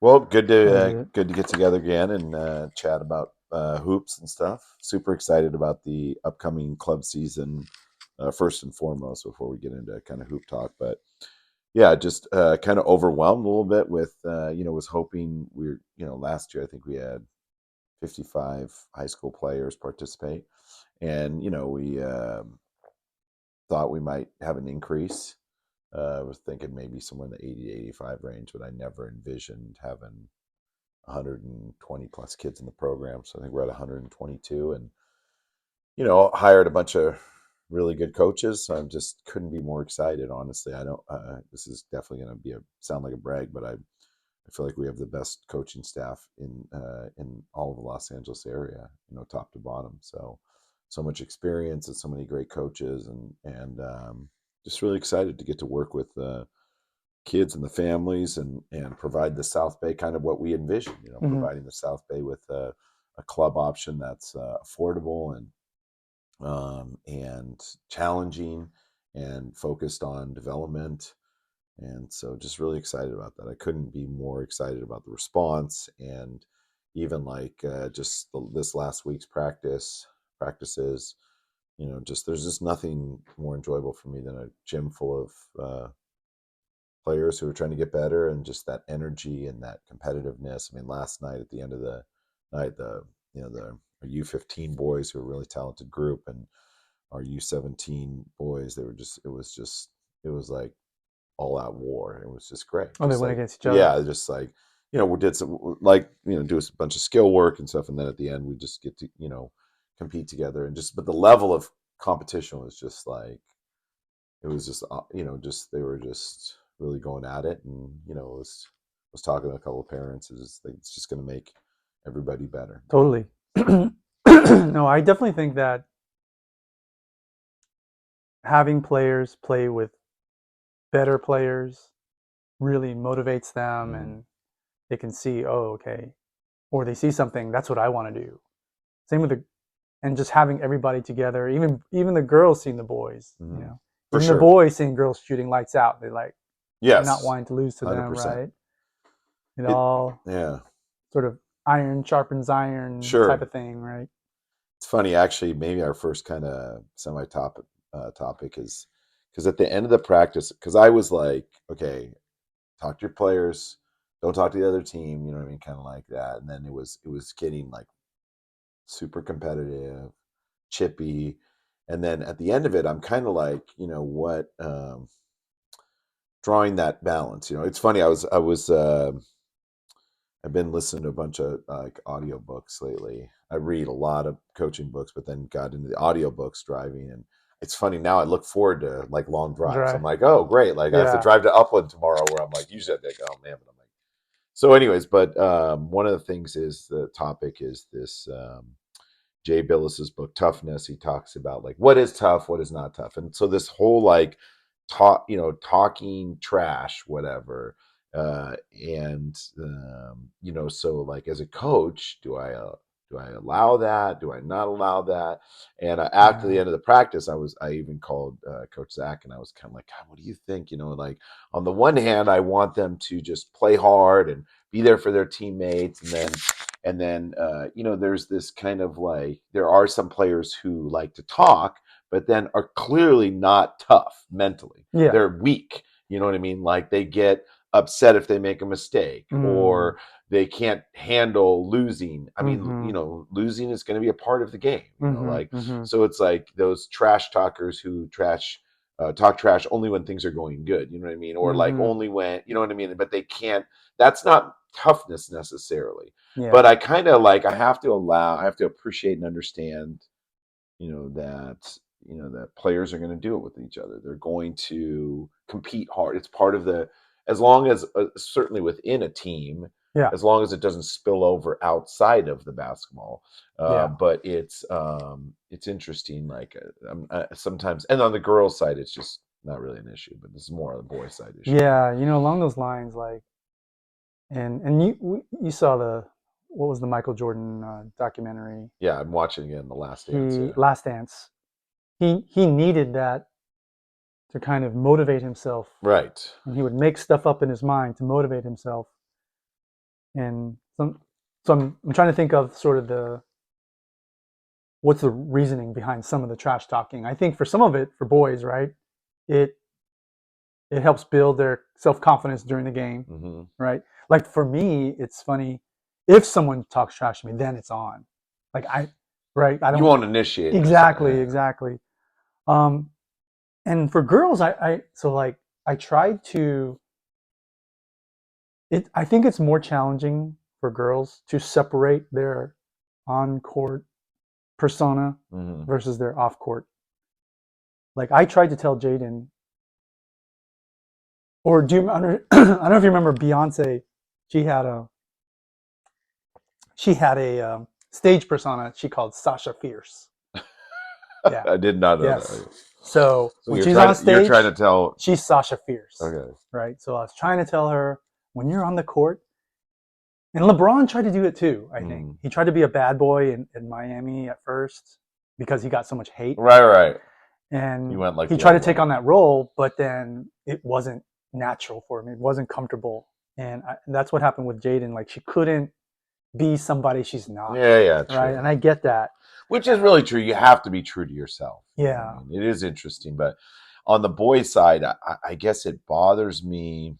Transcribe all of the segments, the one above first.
Well, Enjoyed it. good to get together again and chat about hoops and stuff. Super excited about the upcoming club season. First and foremost, before we get into kind of hoop talk, but yeah, just kind of overwhelmed a little bit with was hoping last year I think we had 55 high school players participate, and we thought we might have an increase. I was thinking maybe somewhere in the 80 to 85 range, but I never envisioned having 120 plus kids in the program. So I think we're at 122, and hired a bunch of really good coaches. So I just couldn't be more excited. Honestly, I don't. This is definitely going to be a sound like a brag, but I feel like we have the best coaching staff in all of the Los Angeles area. Top to bottom. So much experience and so many great coaches, and just really excited to get to work with kids and the families and provide the South Bay kind of what we envision, Hmm. providing the South Bay with a club option that's affordable and challenging and focused on development. And so just really excited about that. I couldn't be more excited about the response and even like this last week's practices, just there's just nothing more enjoyable for me than a gym full of players who are trying to get better and just that energy and that competitiveness. I mean, last night at the end of the night, the U15 boys who are a really talented group and our U17 boys, it was like all out war. It was just great. Oh, they Just went like, against each other. yeah, just like, we did some like, do a bunch of skill work and stuff. And then at the end, we just get to, compete together and but the level of competition was just like, it was just just they were just really going at it, and was talking to a couple of parents. It's just going to make everybody better. Totally. No, I definitely think that having players play with better players really motivates them, Mm, and they can see, oh, okay, or they see something, that's what I want to do. Same with the and just having everybody together, even the girls seeing the boys, mm, for even the sure. boys seeing girls shooting lights out, they're not Yes, wanting to lose to one hundred them, percent. right? It It all Yeah, sort of iron sharpens iron type sure. of thing, right? It's funny actually. Maybe our first kind of semi topic is because at the end of the practice, because I was like, okay, talk to your players, don't talk to the other team. You know what I mean, kind of like that. And then it was getting like super competitive, chippy. And then at the end of it, I'm kind of like, what, drawing that balance. It's funny. I've been listening to a bunch of like audiobooks lately. I read a lot of coaching books, but then got into the audiobooks driving. And it's funny now I look forward to like long drives. I'm Dry. like, oh, great. Like I have to Yeah. drive to Upland tomorrow where I'm like, usually I'm like, oh man, but I'm like, so anyways, but one of the things is the topic is this Jay Billis's book Toughness. He talks about like what is tough, what is not tough, and so this whole like talking trash, whatever. And so like as a coach, do I allow that? Do I not allow that? And after the Yeah. end of the practice, I even called Coach Zach, and I was kind of like, God, what do you think? Like on the one hand, I want them to just play hard and be there for their teammates, and then there's this kind of like there are some players who like to talk but then are clearly not tough mentally. Yeah. They're weak, you know what I mean, like they get upset if they make a mistake, Mm. or they can't handle losing. I mean, Mm-hmm. losing is going to be a part of the game, Mm-hmm. like, Mm-hmm. so it's like those trash talkers who talk trash only when things are going good, you know what I mean, or like Mm-hmm. only when, you know what I mean, but they can't. That's not toughness necessarily, Yeah. but I kind of like I have to appreciate and understand, that that players are going to do it with each other. They're going to compete hard. It's part of the, as long as certainly within a team, Yeah. as long as it doesn't spill over outside of the basketball. Yeah. But it's interesting. Like sometimes, and on the girls' side, it's just not really an issue. But this is more on the boys' side issue. Yeah. Along those lines, like, and you saw the what was the Michael Jordan documentary? Yeah, I'm watching again The Last Dance. He Yeah, Last Dance. He needed that to kind of motivate himself, right. and he would make stuff up in his mind to motivate himself. And so I'm trying to think of sort of what's the reasoning behind some of the trash talking. I think for some of it, for boys, right, it it helps build their self confidence during the game, Mm-hmm. right? Like for me, it's funny if someone talks trash to me, then it's on. Like right, I You don't won't initiate it or something. exactly, exactly. Um, and for girls, so like I tried to. I think it's more challenging for girls to separate their on court persona Mm-hmm. versus their off court. Like I tried to tell Jaden, or do you under, I don't know if you remember Beyonce. She had a stage persona she called Sasha Fierce. Yeah. I did not know that. Yes. So So when she's on you're trying to stage, tell. she's Sasha Fierce, Okay. right? So I was trying to tell her when you're on the court, and LeBron tried to do it too. I think Mm. he tried to be a bad boy in Miami at first because he got so much hate, Right, right. You and went like he the tried to other take way. on that role, but then it wasn't natural for him. It wasn't comfortable, and that's what happened with Jaden. Like she couldn't be somebody she's not, Yeah, yeah, right? true. And I get that. Which is really true. You have to be true to yourself. You know what I Yeah. mean? It is interesting, but on the boys' side, I guess it bothers me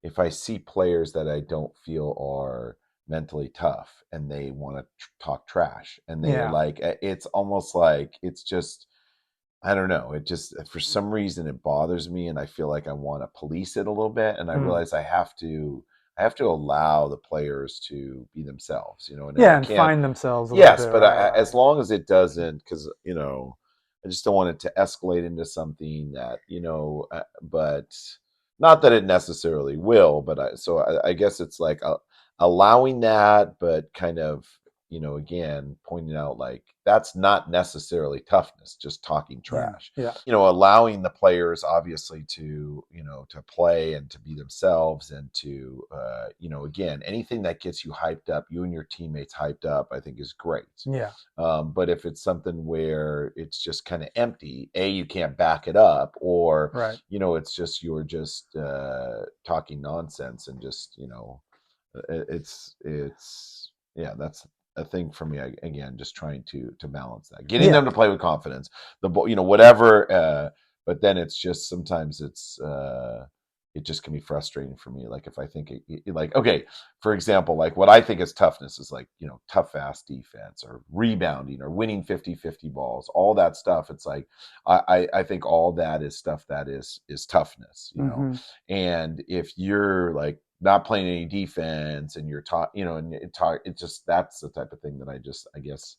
if I see players that I don't feel are mentally tough and they want to talk trash and they're Yeah. like, it's almost like it's just I don't know. It just for some reason it bothers me, and I feel like I want to police it a little bit. And I Mm. realize I have to allow the players to be themselves, you know. And I Yeah, and can't. find themselves a little Yes, bit, but right? as Right. long as it doesn't, because I just don't want it to escalate into something that but not that it necessarily will. But I guess it's like allowing that, but kind of again pointing out like that's not necessarily toughness, just talking Yeah. trash. Yeah. Allowing the players obviously to to play and to be themselves and to again anything that gets you hyped up, you and your teammates hyped up, I think is great. Yeah. But if it's something where it's just kind of empty, you can't back it up, or Right. it's just you're just talking nonsense and just it's yeah, that's a thing for me. Again, just trying to balance that, getting Yeah. them to play with confidence, whatever. But then it's just sometimes it just can be frustrating for me. Like if I think like okay, for example, like what I think is toughness is like tough fast defense or rebounding or winning 50-50 balls, all that stuff. It's like I think all that is stuff that is toughness, Mm-hmm. and if you're like not playing any defense and you're taught, and it just that's the type of thing that I guess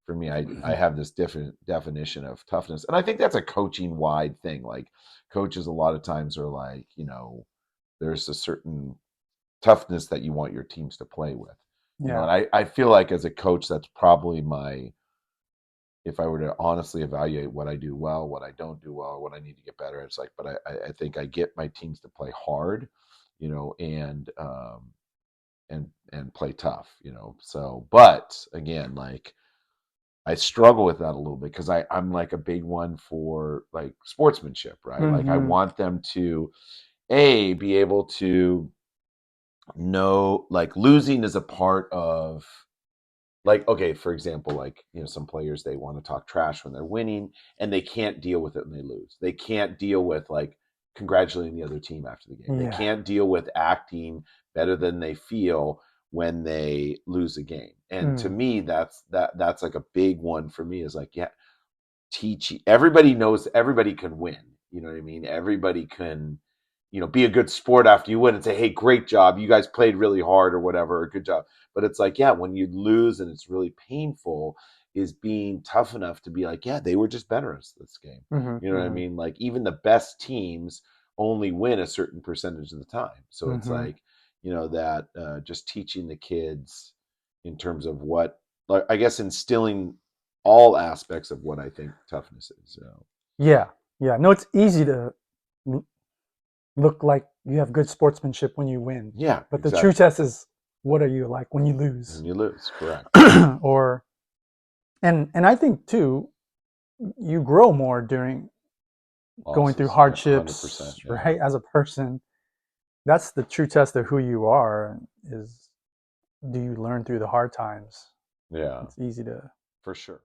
for me, I have this different definition of toughness. And I think that's a coaching wide thing. Like coaches a lot of times are like, there's a certain toughness that you want your teams to play with. Yeah. And I feel like as a coach, that's probably if I were to honestly evaluate what I do well, what I don't do well, what I need to get better, it's like, but I think I get my teams to play hard, and play tough, So, but again, like I struggle with that a little bit because I'm like a big one for like sportsmanship, right? Like I Mm-hmm. want them to be able to know like losing is a part of like okay, for example, like some players they want to talk trash when they're winning and they can't deal with it when they lose. They can't deal with like congratulating the other team after the game. They Yeah. can't deal with acting better than they feel when they lose a game. And to Mm. me that's like a big one for me is like yeah, everybody knows everybody can win, you know what I mean, everybody can be a good sport after you win and say hey great job, you guys played really hard or whatever, good job. But it's like yeah, when you lose and it's really painful, is being tough enough to be like yeah, they were just better at this game, Mm-hmm. you know what I Mm-hmm. mean, like even the best teams only win a certain percentage of the time. So it's Mm-hmm. like that just teaching the kids in terms of what, like I guess instilling all aspects of what I think toughness is. So Yeah. Yeah. No, it's easy to l- look like you have good sportsmanship when you win, yeah, but the true exactly. test is what are you like when you lose, And you lose, correct. or and I think too you grow more during going through Losses, yeah, 100%. hardships, Yeah, right? As a person, that's the true test of who you are. Is do you learn through the hard times? Yeah, It's easy to for sure.